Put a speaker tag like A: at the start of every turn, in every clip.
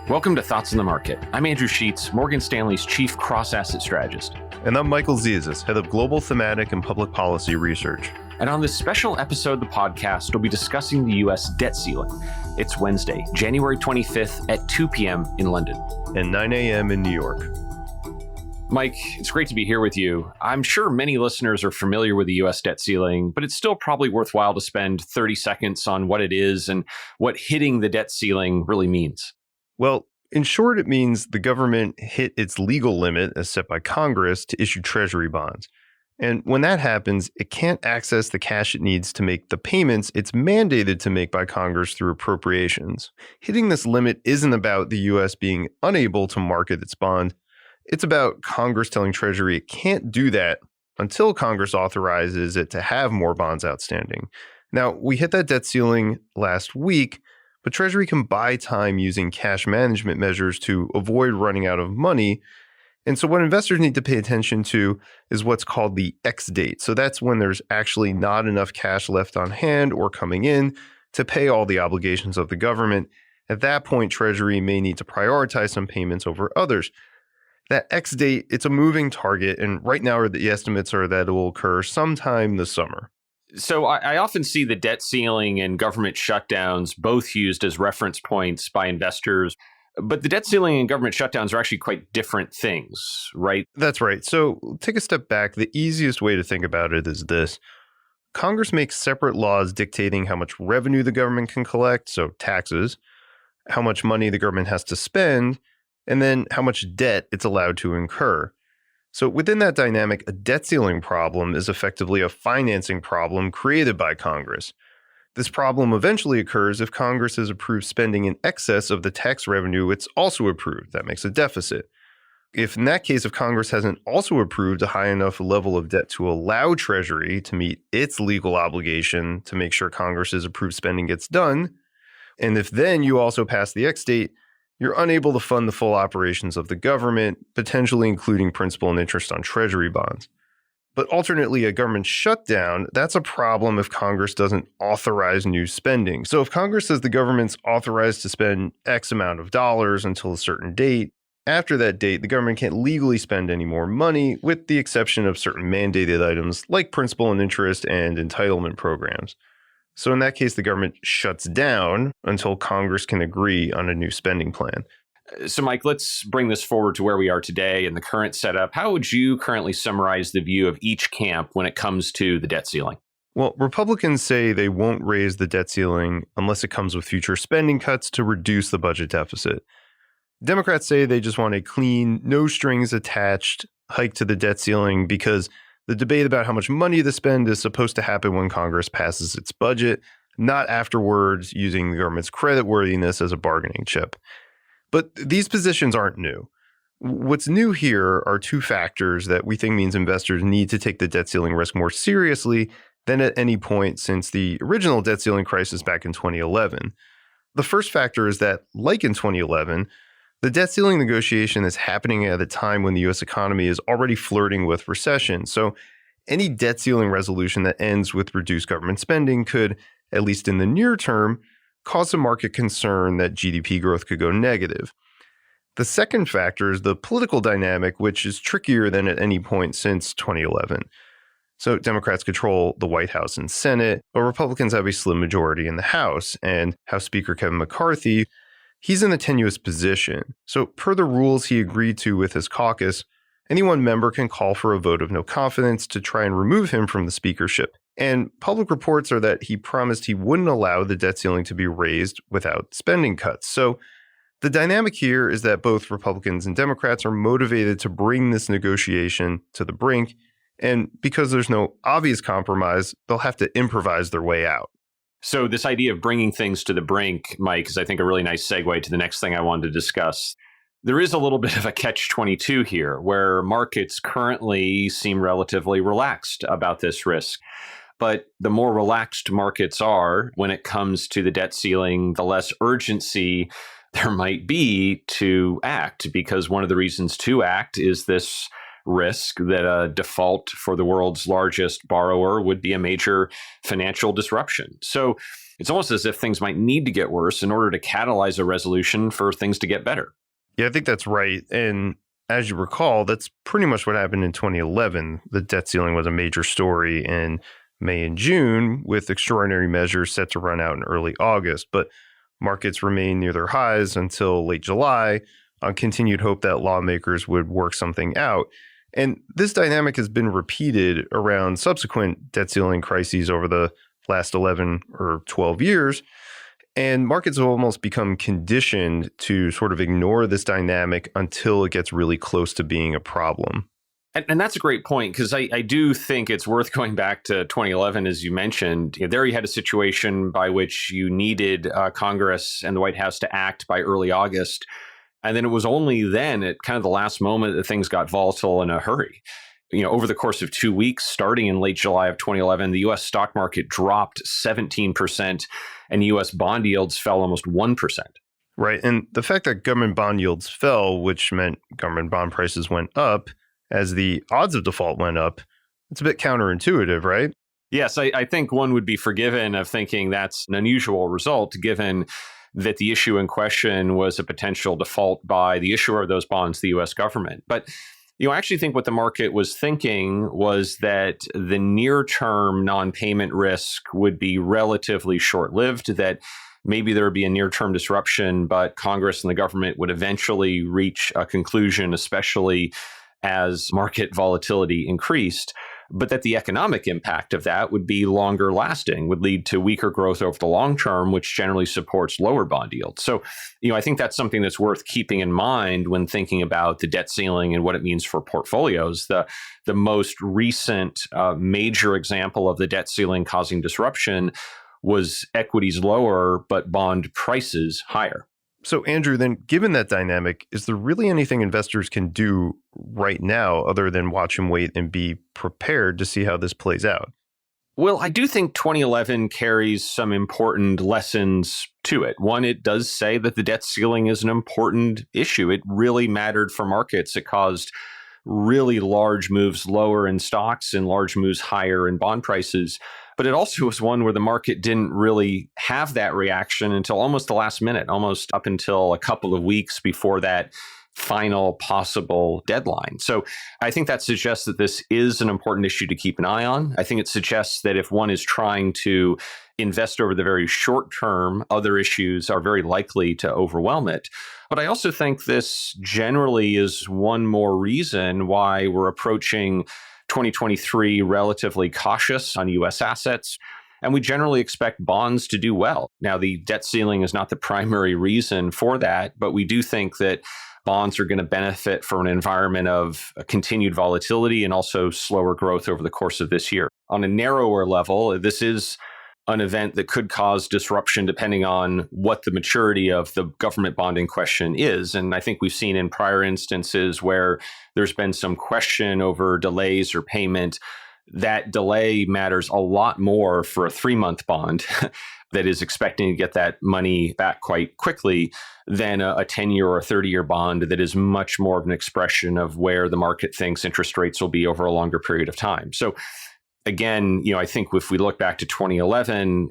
A: Welcome to Thoughts on the Market. I'm Andrew Sheets, Morgan Stanley's chief cross-asset strategist.
B: And I'm Michael Zezas, head of global thematic and public policy research.
A: And on this special episode of the podcast, we'll be discussing the U.S. debt ceiling. It's Wednesday, January 25th at 2 p.m. in London.
B: And 9 a.m. in New York.
A: Mike, it's great to be here with you. I'm sure many listeners are familiar with the U.S. debt ceiling, but it's still probably worthwhile to spend 30 seconds on what it is and what hitting the debt ceiling really means.
B: Well, in short, it means the government hit its legal limit as set by Congress to issue Treasury bonds. And when that happens, it can't access the cash it needs to make the payments it's mandated to make by Congress through appropriations. Hitting this limit isn't about the U.S. being unable to market its bond. It's about Congress telling Treasury it can't do that until Congress authorizes it to have more bonds outstanding. Now, we hit that debt ceiling last week, but Treasury can buy time using cash management measures to avoid running out of money. And so what investors need to pay attention to is what's called the X date. So that's when there's actually not enough cash left on hand or coming in to pay all the obligations of the government. At that point, Treasury may need to prioritize some payments over others. That X date, it's a moving target, and right now the estimates are that it will occur sometime this summer.
A: So I often see the debt ceiling and government shutdowns both used as reference points by investors. But the debt ceiling and government shutdowns are actually quite different things, right?
B: That's right. So take a step back. The easiest way to think about it is this. Congress makes separate laws dictating how much revenue the government can collect, so taxes, how much money the government has to spend, and then how much debt it's allowed to incur. So within that dynamic, a debt ceiling problem is effectively a financing problem created by Congress. This problem eventually occurs if Congress has approved spending in excess of the tax revenue it's also approved. That makes a deficit. If in that case, if Congress hasn't also approved a high enough level of debt to allow Treasury to meet its legal obligation to make sure Congress's approved spending gets done, and if then you also pass the X date, you're unable to fund the full operations of the government, potentially including principal and interest on Treasury bonds. But alternately, a government shutdown, that's a problem if Congress doesn't authorize new spending. So if Congress says the government's authorized to spend X amount of dollars until a certain date, after that date, the government can't legally spend any more money, with the exception of certain mandated items like principal and interest and entitlement programs. So in that case, the government shuts down until Congress can agree on a new spending plan.
A: So, Mike, let's bring this forward to where we are today in the current setup. How would you currently summarize the view of each camp when it comes to the debt ceiling?
B: Well, Republicans say they won't raise the debt ceiling unless it comes with future spending cuts to reduce the budget deficit. Democrats say they just want a clean, no strings attached hike to the debt ceiling because the debate about how much money to spend is supposed to happen when Congress passes its budget, not afterwards using the government's creditworthiness as a bargaining chip. But these positions aren't new. What's new here are two factors that we think means investors need to take the debt ceiling risk more seriously than at any point since the original debt ceiling crisis back in 2011. The first factor is that, like in 2011, the debt ceiling negotiation is happening at a time when the U.S. economy is already flirting with recession. So any debt ceiling resolution that ends with reduced government spending could, at least in the near term, cause some market concern that GDP growth could go negative. The second factor is the political dynamic, which is trickier than at any point since 2011. So Democrats control the White House and Senate, but Republicans have a slim majority in the House, and House Speaker Kevin McCarthy, he's in a tenuous position. So per the rules he agreed to with his caucus, any one member can call for a vote of no confidence to try and remove him from the speakership. And public reports are that he promised he wouldn't allow the debt ceiling to be raised without spending cuts. So the dynamic here is that both Republicans and Democrats are motivated to bring this negotiation to the brink. And because there's no obvious compromise, they'll have to improvise their way out.
A: So this idea of bringing things to the brink, Mike, is I think a really nice segue to the next thing I wanted to discuss. There is a little bit of a catch-22 here, where markets currently seem relatively relaxed about this risk. But the more relaxed markets are when it comes to the debt ceiling, the less urgency there might be to act, because one of the reasons to act is this risk that a default for the world's largest borrower would be a major financial disruption. So it's almost as if things might need to get worse in order to catalyze a resolution for things to get better.
B: Yeah, I think that's right. And as you recall, that's pretty much what happened in 2011. The debt ceiling was a major story in May and June, with extraordinary measures set to run out in early August. But markets remained near their highs until late July on continued hope that lawmakers would work something out. And this dynamic has been repeated around subsequent debt ceiling crises over the last 11 or 12 years. And markets have almost become conditioned to sort of ignore this dynamic until it gets really close to being a problem.
A: And that's a great point, because I do think it's worth going back to 2011, as you mentioned. There you had a situation by which you needed Congress and the White House to act by early August. And then it was only then, at kind of the last moment, that things got volatile in a hurry. Over the course of 2 weeks, starting in late July of 2011, the U.S. stock market dropped 17% and U.S. bond yields fell almost 1%.
B: Right. And the fact that government bond yields fell, which meant government bond prices went up, as the odds of default went up, it's a bit counterintuitive, right?
A: Yes, I think one would be forgiven of thinking that's an unusual result, given that the issue in question was a potential default by the issuer of those bonds, the U.S. government. But I actually think what the market was thinking was that the near-term non-payment risk would be relatively short-lived, that maybe there would be a near-term disruption, but Congress and the government would eventually reach a conclusion, especially as market volatility increased, but that the economic impact of that would be longer lasting, would lead to weaker growth over the long term, which generally supports lower bond yields. So, I think that's something that's worth keeping in mind when thinking about the debt ceiling and what it means for portfolios. The most recent major example of the debt ceiling causing disruption was equities lower, but bond prices higher.
B: So, Andrew, then given that dynamic, is there really anything investors can do right now other than watch and wait and be prepared to see how this plays out?
A: Well, I do think 2011 carries some important lessons to it. One, it does say that the debt ceiling is an important issue. It really mattered for markets. It caused really large moves lower in stocks and large moves higher in bond prices. But it also was one where the market didn't really have that reaction until almost the last minute, almost up until a couple of weeks before that final possible deadline. So I think that suggests that this is an important issue to keep an eye on. I think it suggests that if one is trying to invest over the very short term, other issues are very likely to overwhelm it. But I also think this generally is one more reason why we're approaching 2023 relatively cautious on U.S. assets. And we generally expect bonds to do well. Now, the debt ceiling is not the primary reason for that, but we do think that bonds are going to benefit from an environment of continued volatility and also slower growth over the course of this year. On a narrower level, this is an event that could cause disruption depending on what the maturity of the government bond in question is. And I think we've seen in prior instances where there's been some question over delays or payment, that delay matters a lot more for a 3-month bond that is expecting to get that money back quite quickly than a 10-year or a 30-year bond that is much more of an expression of where the market thinks interest rates will be over a longer period of time. So again, I think if we look back to 2011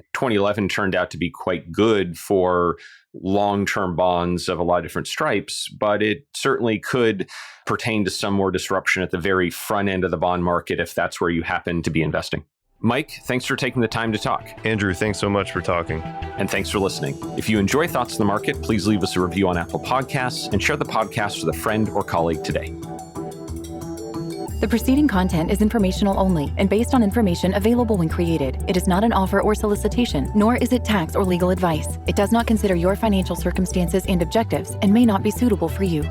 A: turned out to be quite good for long-term bonds of a lot of different stripes, but it certainly could pertain to some more disruption at the very front end of the bond market if that's where you happen to be investing. Mike, thanks for taking the time to talk.
B: Andrew, thanks so much for talking.
A: And thanks for listening. If you enjoy Thoughts on the Market, please leave us a review on Apple Podcasts and share the podcast with a friend or colleague today.
C: The preceding content is informational only and based on information available when created. It is not an offer or solicitation, nor is it tax or legal advice. It does not consider your financial circumstances and objectives and may not be suitable for you.